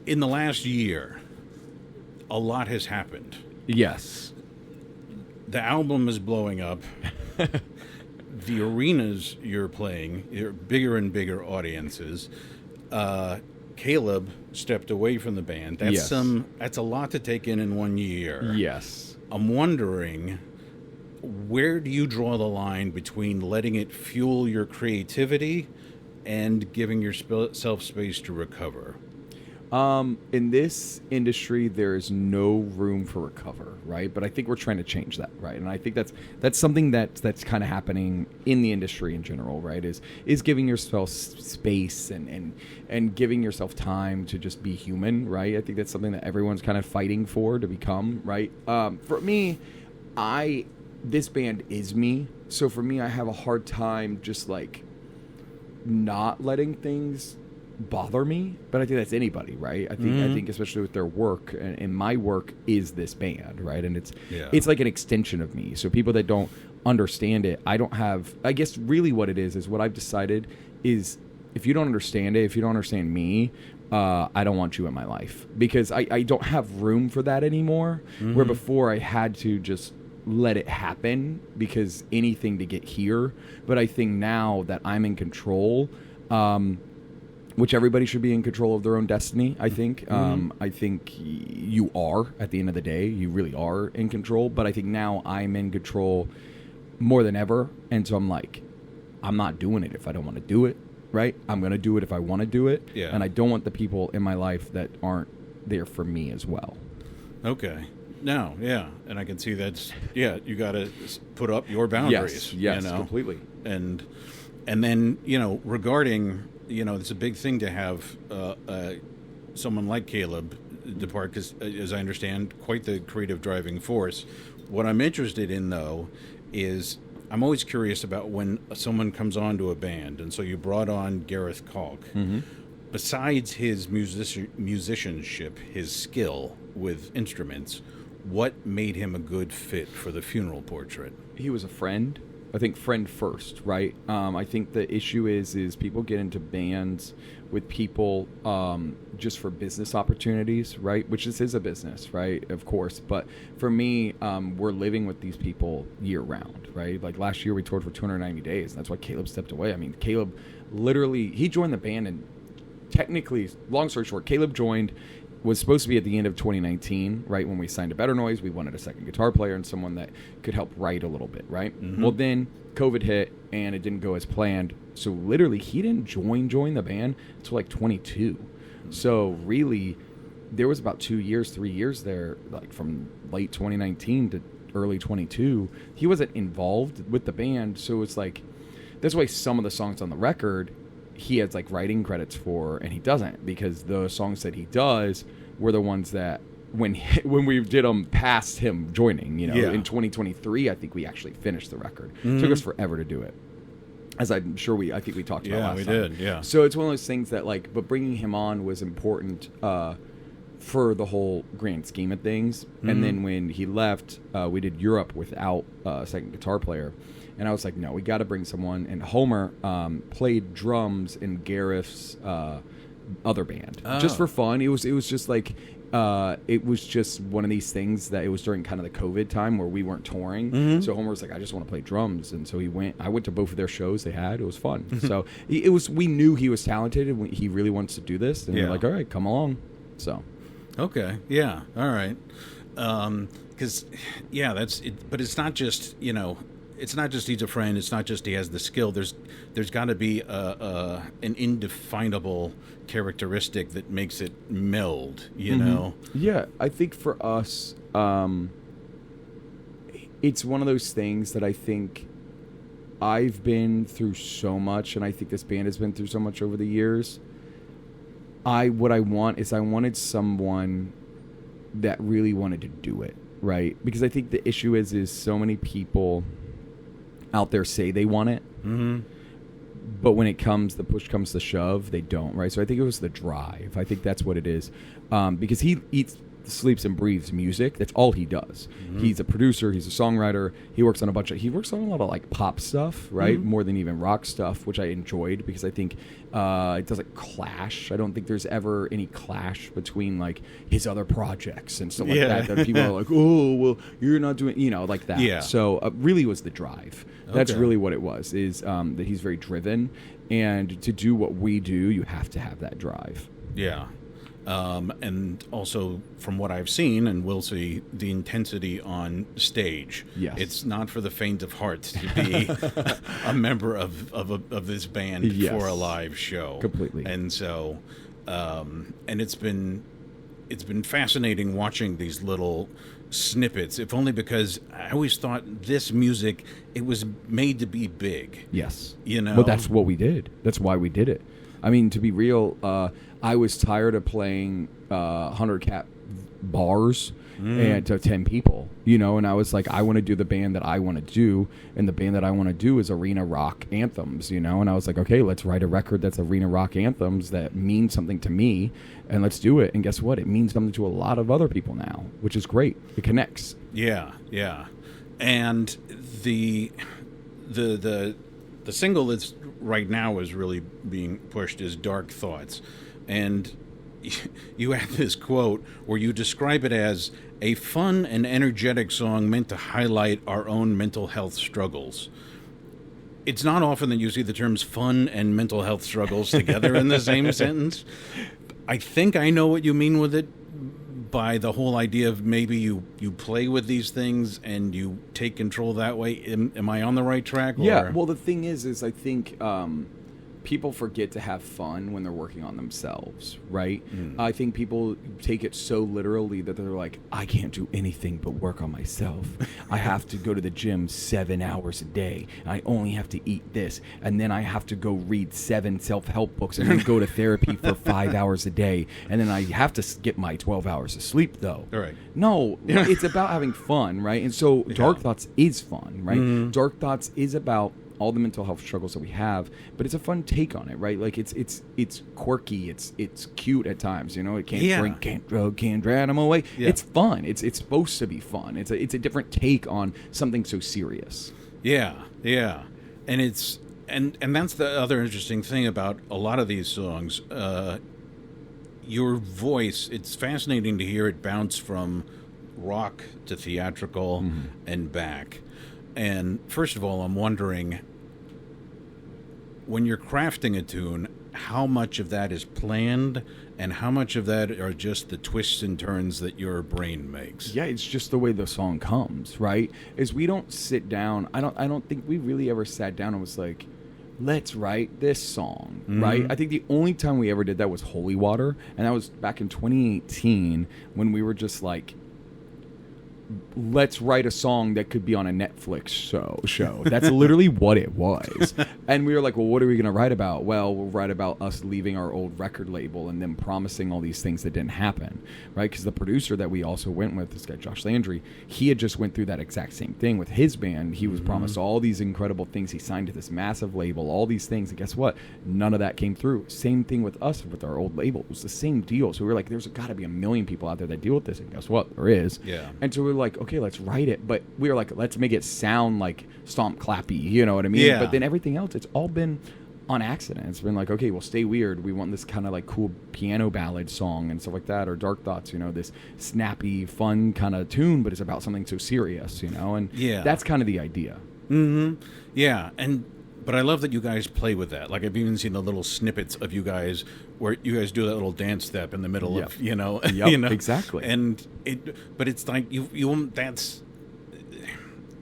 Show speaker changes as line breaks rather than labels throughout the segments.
in the last year, a lot has happened.
Yes.
The album is blowing up. The arenas you're playing, you're bigger and bigger audiences. Caleb stepped away from the band. That's
Yes.
That's a lot to take in 1 year.
Yes.
I'm wondering, where do you draw the line between letting it fuel your creativity and giving yourself space to recover?
In this industry, there is no room for recover, right? But I think we're trying to change that, right? And I think that's something that's kind of happening in the industry in general, right? Is giving yourself space and giving yourself time to just be human, right? I think that's something that everyone's kind of fighting for to become, right? For me, this band is me, so for me, I have a hard time just like not letting things bother me, but I think that's anybody, right? I think especially with their work, and my work is this band, right? And it's like an extension of me. So people that don't understand it, I guess really what it is what I've decided is, if you don't understand it, if you don't understand me, I don't want you in my life, because I don't have room for that anymore. Where before I had to just let it happen because anything to get here. But I think now that I'm in control, which everybody should be in control of their own destiny, I think. I think you are, at the end of the day. You really are in control. But I think now I'm in control more than ever. And so I'm like, I'm not doing it if I don't want to do it, right? I'm going to do it if I want to do it.
Yeah.
And I don't want the people in my life that aren't there for me as well.
Okay. No, yeah. And I can see that's, you got to put up your boundaries.
Yes,
you know?
Completely.
And then, regarding... it's a big thing to have someone like Caleb depart, because, as I understand, quite the creative driving force. What I'm interested in, though, is I'm always curious about when someone comes onto a band, and so you brought on Gareth Kalk. Besides his musicianship, his skill with instruments, what made him a good fit for the funeral portrait?
He was a friend. I think friend first, right? I think the issue is people get into bands with people just for business opportunities, right? Which this is a business, right? Of course. But for me, we're living with these people year round, right? Like last year we toured for 290 days. And that's why Caleb stepped away. I mean, Caleb literally, he joined the band, and technically, long story short, Caleb was supposed to be at the end of 2019, right? When we signed to Better Noise, we wanted a second guitar player and someone that could help write a little bit, right? Well, then COVID hit and it didn't go as planned. So literally, he didn't join the band until like 22. So really, there was about 3 years there, like from late 2019 to early 22. He wasn't involved with the band. So it's like, that's why some of the songs on the record, he has like writing credits for, and he doesn't, because the songs that he does were the ones that when we did them past him joining, in 2023, I think we actually finished the record. It took us forever to do it, as I'm sure I think we talked about last time.
Yeah, we did, yeah.
So it's one of those things that but bringing him on was important for the whole grand scheme of things. And then when he left, we did Europe without a second guitar player. And I was like, no, we got to bring someone. And Homer played drums in Gareth's other band, just for fun. It was just like, it was just one of these things that it was during kind of the COVID time where we weren't touring. So Homer was like, I just want to play drums. And so I went to both of their shows they had. It was fun. So we knew he was talented and he really wants to do this. And we're like, all right, come along. So.
Okay. Yeah. All right. 'Cause that's it. But it's not just, it's not just he's a friend. It's not just he has the skill. There's got to be an indefinable characteristic that makes it meld. You know.
Yeah, I think for us, it's one of those things that I think I've been through so much, and I think this band has been through so much over the years. I wanted someone that really wanted to do it, right? Because I think the issue is so many people out there say they want it, but when the push comes to shove, they don't, right? So I think it was the drive. I think that's what it is, because sleeps and breathes music. That's all he does. He's a producer. He's a songwriter. He works on a lot of like pop stuff, right? More than even rock stuff, which I enjoyed because I think it doesn't clash. I don't think there's ever any clash between like his other projects and stuff like that. That people are like, oh, well, you're not doing, like that.
Yeah.
So really was the drive. That's
Okay.
really what it was. Is that he's very driven, and to do what we do, you have to have that drive.
Yeah. And also, from what I've seen and will see, the intensity on stage.
Yes.
It's not for the faint of heart to be a member of this band
Yes.
for a live show.
Completely.
And so, and it's been fascinating watching these little snippets, if only because I always thought this music, it was made to be big.
Yes.
But
that's what we did. That's why we did it. I mean, to be real, I was tired of playing 100 cap bars and to 10 people, and I was like, I want to do the band that I want to do, and the band that I want to do is arena rock anthems, and I was like, okay, let's write a record that's arena rock anthems that mean something to me, and let's do it. And guess what? It means something to a lot of other people now, which is great. It connects.
Yeah, and the single that's right now is really being pushed is Dark Thoughts, and you had this quote where you describe it as a fun and energetic song meant to highlight our own mental health struggles. It's not often that you see the terms fun and mental health struggles together in the same sentence. I think I know what you mean with it, by the whole idea of maybe you play with these things and you take control that way. Am I on the right track?
Yeah. Well, the thing is I think people forget to have fun when they're working on themselves, right? I think people take it so literally that they're like, I can't do anything but work on myself. I have to go to the gym 7 hours a day. I only have to eat this. And then I have to go read 7 self-help books and then go to therapy for 5 hours a day. And then I have to get my 12 hours of sleep, though.
All right.
No, it's about having fun, right? And so Dark Thoughts is fun, right? Dark Thoughts is about all the mental health struggles that we have, but it's a fun take on it, right? Like it's quirky, it's cute at times, It can't drink, can't drug, can't drown them away.
Yeah.
It's fun. It's supposed to be fun. It's a different take on something so serious.
Yeah, and it's and that's the other interesting thing about a lot of these songs. Your voice, it's fascinating to hear it bounce from rock to theatrical and back. And first of all, I'm wondering, when you're crafting a tune, how much of that is planned and how much of that are just the twists and turns that your brain makes?
Yeah, it's just the way the song comes, right? Is we don't sit down. I don't think we really ever sat down and was like, let's write this song, right? I think the only time we ever did that was Holy Water, and that was back in 2018 when we were just like, let's write a song that could be on a Netflix show. That's literally what it was. And we were like, well, what are we going to write about? Well, we'll write about us leaving our old record label and them promising all these things that didn't happen, right? Because the producer that we also went with, this guy Josh Landry, he had just went through that exact same thing with his band. He was promised all these incredible things. He signed to this massive label, all these things, and guess what? None of that came through. Same thing with us with our old label. It was the same deal. So we were like, there's got to be a million people out there that deal with this, and guess what? There is.
Yeah.
And so we were like, okay, let's write it, but we were like, let's make it sound like Stomp Clappy, you know what I mean?
Yeah.
But then everything else, it's all been on accident. It's been like, okay, well, Stay Weird, we want this kind of like cool piano ballad song and stuff like that, or Dark Thoughts, this snappy, fun kind of tune, but it's about something so serious, and that's kind of the idea.
Yeah, but I love that you guys play with that. Like, I've even seen the little snippets of you guys where you guys do that little dance step in the middle of,
Exactly.
And but it's like that's,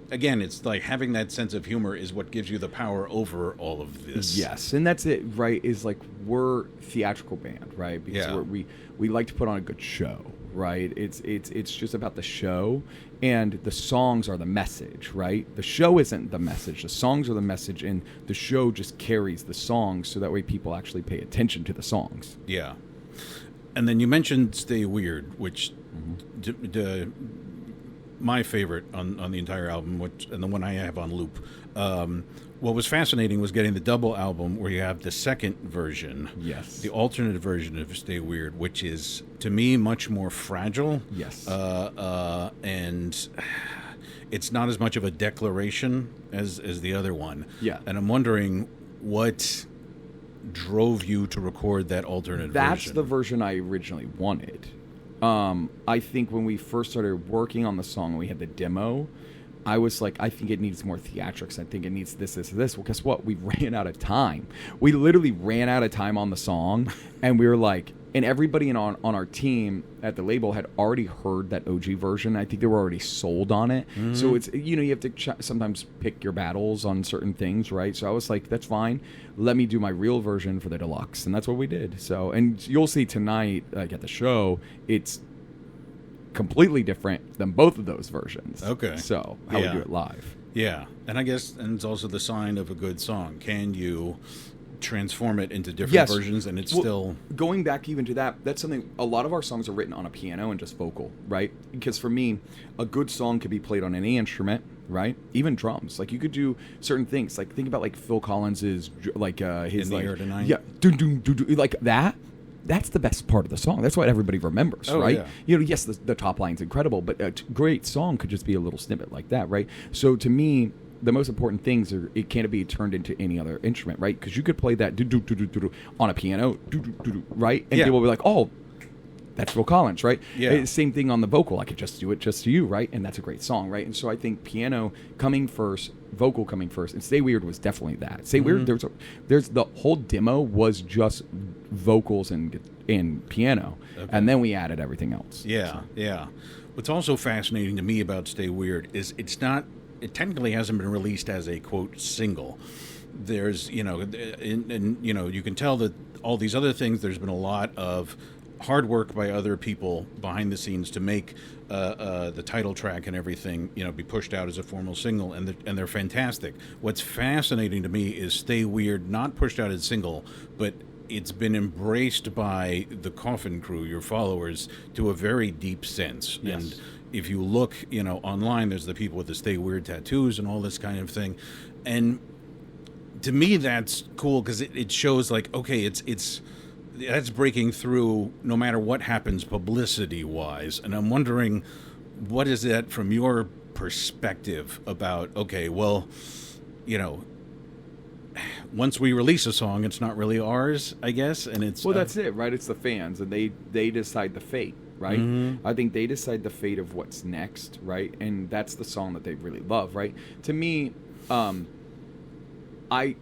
again, it's like having that sense of humor is what gives you the power over all of this.
Yes, and that's it, right? Is like, we're theatrical band, right? Because we like to put on a good show, right? It's just about the show, and the songs are the message, right? The show isn't the message. The songs are the message, and the show just carries the songs, so that way people actually pay attention to the songs.
Yeah. And then you mentioned Stay Weird, which my favorite on the entire album, and the one I have on loop. What was fascinating was getting the double album where you have the second version,
Yes.
the alternate version of Stay Weird, which is, to me, much more fragile.
Yes.
And it's not as much of a declaration as the other one.
Yeah.
And I'm wondering what drove you to record that alternate version.
That's the version I originally wanted. I think when we first started working on the song, we had the demo. I was like, I think it needs more theatrics. I think it needs this. Well, guess what? We ran out of time. We literally ran out of time on the song, and we were like, and everybody on our team at the label had already heard that OG version. I think they were already sold on it. Mm-hmm. So it's, you have to sometimes pick your battles on certain things, right? So I was like, that's fine. Let me do my real version for the deluxe, and that's what we did. So, and you'll see tonight, like at the show, it's completely different than both of those versions.
Okay.
So how we do it live.
Yeah. And I guess it's also the sign of a good song. Can you transform it into different versions and it's still...
Going back even to that, that's something... A lot of our songs are written on a piano and just vocal, right? Because for me, a good song could be played on any instrument, right? Even drums. Like, you could do certain things. Like, think about, like, Phil Collins's... Like, his,
In the
like...
Air Tonight?
Yeah. Doo-doo-doo-doo, like that. That's the best part of the song. That's what everybody remembers, right?
Yeah.
Yes, the top line's incredible, but a great song could just be a little snippet like that, right? So to me, the most important things are it can't be turned into any other instrument, right? Because you could play that on a piano, right? And people will be like, oh, that's Phil Collins, right?
Yeah.
Same thing on the vocal. I could just do it just to you, right? And that's a great song, right? And so I think piano coming first, vocal coming first, and Stay Weird was definitely that. Stay Weird, there's the whole demo was just vocals and piano, and then we added everything else.
Yeah, yeah. What's also fascinating to me about Stay Weird is it technically hasn't been released as a, quote, single. There's, you can tell that all these other things, there's been a lot of hard work by other people behind the scenes to make the title track and everything, be pushed out as a formal single, and they're fantastic. What's fascinating to me is Stay Weird, not pushed out as a single, but it's been embraced by the Coffin Crew, your followers, to a very deep sense.
Yes.
And if you look, online, there's the people with the Stay Weird tattoos and all this kind of thing. And to me, that's cool because it shows, like, okay, that's breaking through no matter what happens publicity-wise. And I'm wondering, what is that from your perspective about, okay, well, once we release a song, it's not really ours, I guess, and it's...
Well, that's it, right? It's the fans, and they decide the fate, right? Mm-hmm. I think they decide the fate of what's next, right? And that's the song that they really love, right? To me, I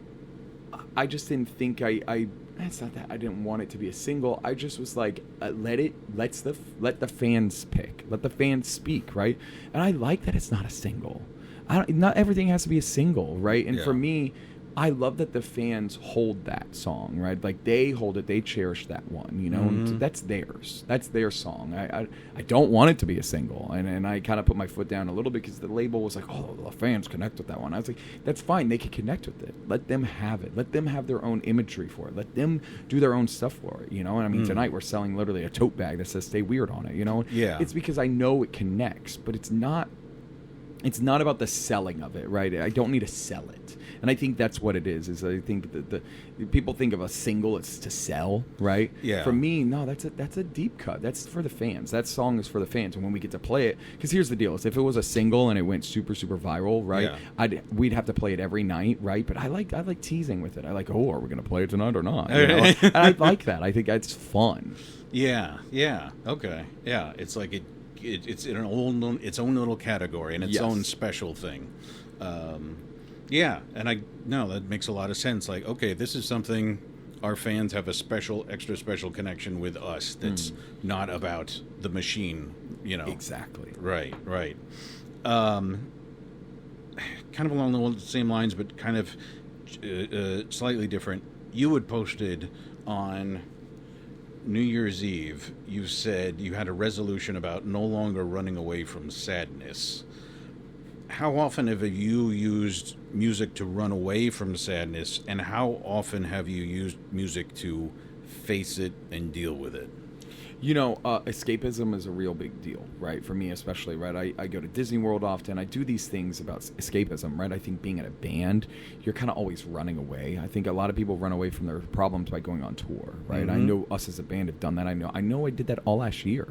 just didn't think it's not that I didn't want it to be a single. I just was like, let the fans pick, let the fans speak, right? And I like that it's not a single. Not everything has to be a single, right? And for me, I love that the fans hold that song, right? Like, they hold it, they cherish that one, Mm-hmm. And that's theirs. That's their song. I don't want it to be a single, and I kind of put my foot down a little bit because the label was like, oh, the fans connect with that one. I was like, that's fine. They can connect with it. Let them have it. Let them have their own imagery for it. Let them do their own stuff for it, And I mean, tonight we're selling literally a tote bag that says Stay Weird on it,
Yeah.
It's because I know it connects, but it's not about the selling of it, right? I don't need to sell it. And I think that's what it is I think that the people think of a single as to sell, right?
Yeah.
For me, no, that's a deep cut. That's for the fans. That song is for the fans. And when we get to play it, because here's the deal: is if it was a single and it went super, super viral, right?
Yeah.
We'd have to play it every night, right? But I like teasing with it. I like, are we going to play it tonight or not? And I like that. I think that's fun.
Yeah. Yeah. Okay. Yeah. It's like it's in its own little category and its own special thing. Yeah, and that makes a lot of sense. Like, okay, this is something our fans have a extra special connection with us that's not about the machine,
Exactly.
Right. Kind of along the same lines, but kind of slightly different. You had posted on New Year's Eve, you said you had a resolution about no longer running away from sadness. How often have you used music to run away from sadness, and how often have you used music to face it and deal with it?
Escapism is a real big deal, right? For me especially, right? I go to Disney World often. I do these things about escapism, right? I think being in a band, you're kind of always running away. I think a lot of people run away from their problems by going on tour, right? I know us as a band have done that. I know I did that all last year,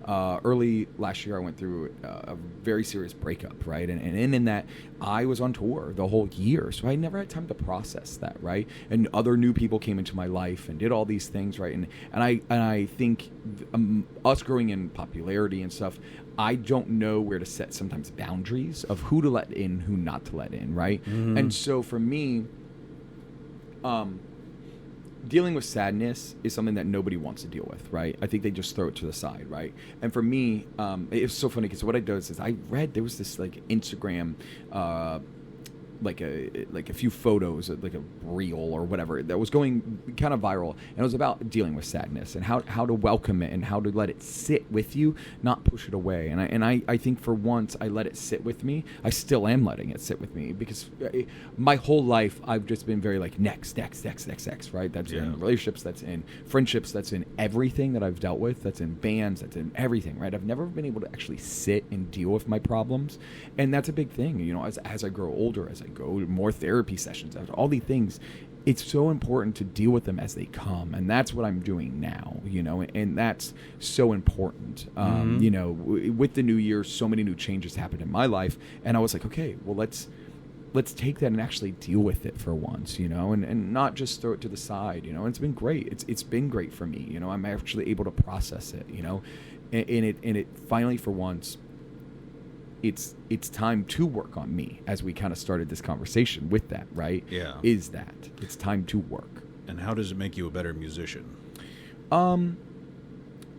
Early last year I went through a very serious breakup, right? And in that, I was on tour the whole year, so I never had time to process that, right? And other new people came into my life and did all these things, right? And I think us growing in popularity and stuff, I don't know where to set sometimes boundaries of who to let in, who not to let in, right? And so for me, dealing with sadness is something that nobody wants to deal with, right? I think they just throw it to the side, right? And for me, it's so funny because what I do is I read there was this like Instagram like a few photos, like a reel or whatever that was going kind of viral, and it was about dealing with sadness and how to welcome it and how to let it sit with you, not push it away. And I think for once I let it sit with me. I still am letting it sit with me because my whole life I've just been very like next, right? That's in relationships, that's in friendships, that's in everything that I've dealt with, that's in bands, that's in everything, right? I've never been able to actually sit and deal with my problems, and that's a big thing. As I grow older, as I go to more therapy sessions, all these things, it's so important to deal with them as they come, and that's what I'm doing now, and that's so important. With the new year, so many new changes happened in my life, and I was like, okay, well, let's take that and actually deal with it for once, and not just throw it to the side, and it's been great. It's been great for me, I'm actually able to process it, and it finally for once, it's time to work on me, as we kind of started this conversation with that, right?
Yeah.
Is that it's time to work.
And how does it make you a better musician?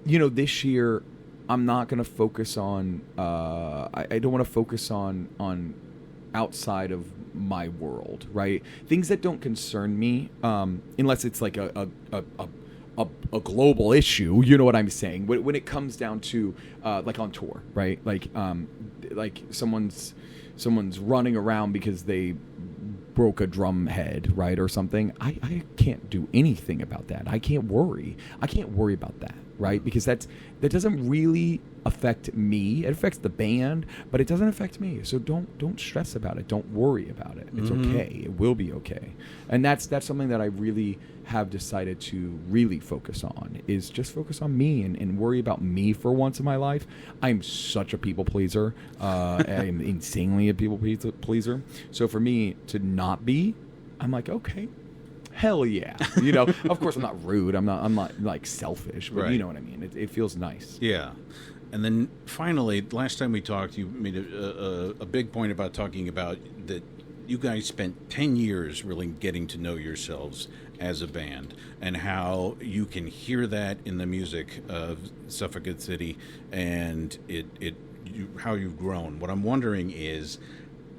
This year I'm not going to focus on I don't want to focus on outside of my world, right? Things that don't concern me, unless it's like a global issue, you know what I'm saying? When it comes down to like on tour, right? Like someone's running around because they broke a drum head, right, or something. I can't do anything about that. I can't worry about that, right? Because that doesn't really affect me. It affects the band, but it doesn't affect me. So don't stress about it. Don't worry about it. It's okay. It will be okay. And that's something that I really have decided to really focus on, is just focus on me and worry about me for once in my life. I'm such a people pleaser. I'm insanely a people pleaser. So for me to not be, I'm like, okay, hell yeah. Of course I'm not rude. I'm not like selfish, but you know what I mean? It feels nice.
Yeah. And then finally, last time we talked, you made a big point about talking about that you guys spent 10 years really getting to know yourselves as a band, and how you can hear that in the music of Suffocate City, and how you've grown. What I'm wondering is,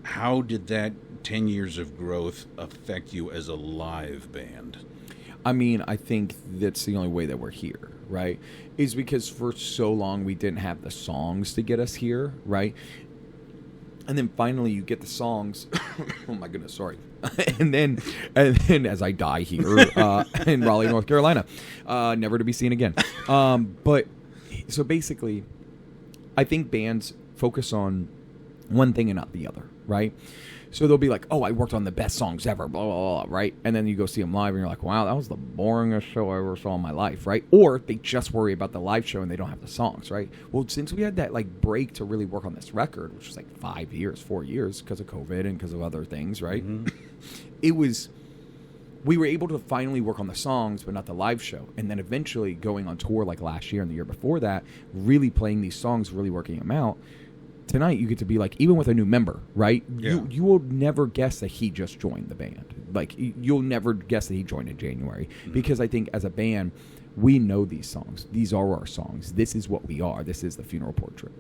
how did that 10 years of growth affect you as a live band?
I mean, I think that's the only way that we're here, right? Is because for so long we didn't have the songs to get us here, right? And then finally you get the songs. Oh my goodness, sorry. and then as I die here in Raleigh, North Carolina, never to be seen again. But so basically, I think bands focus on one thing and not the other, right? So they'll be like, oh, I worked on the best songs ever, blah, blah, blah, right? And then you go see them live and you're like, wow, that was the boringest show I ever saw in my life, right? Or they just worry about the live show and they don't have the songs, right? Well, since we had that like break to really work on this record, which was like 4 years because of COVID and because of other things, right? We were able to finally work on the songs, but not the live show. And then eventually going on tour like last year and the year before that, really playing these songs, really working them out. Tonight you get to be like, even with a new member, right?
Yeah.
You will never guess that he just joined the band. Like you'll never guess that he joined in January, because I think as a band we know these songs. These are our songs. This is what we are. This is the Funeral Portrait.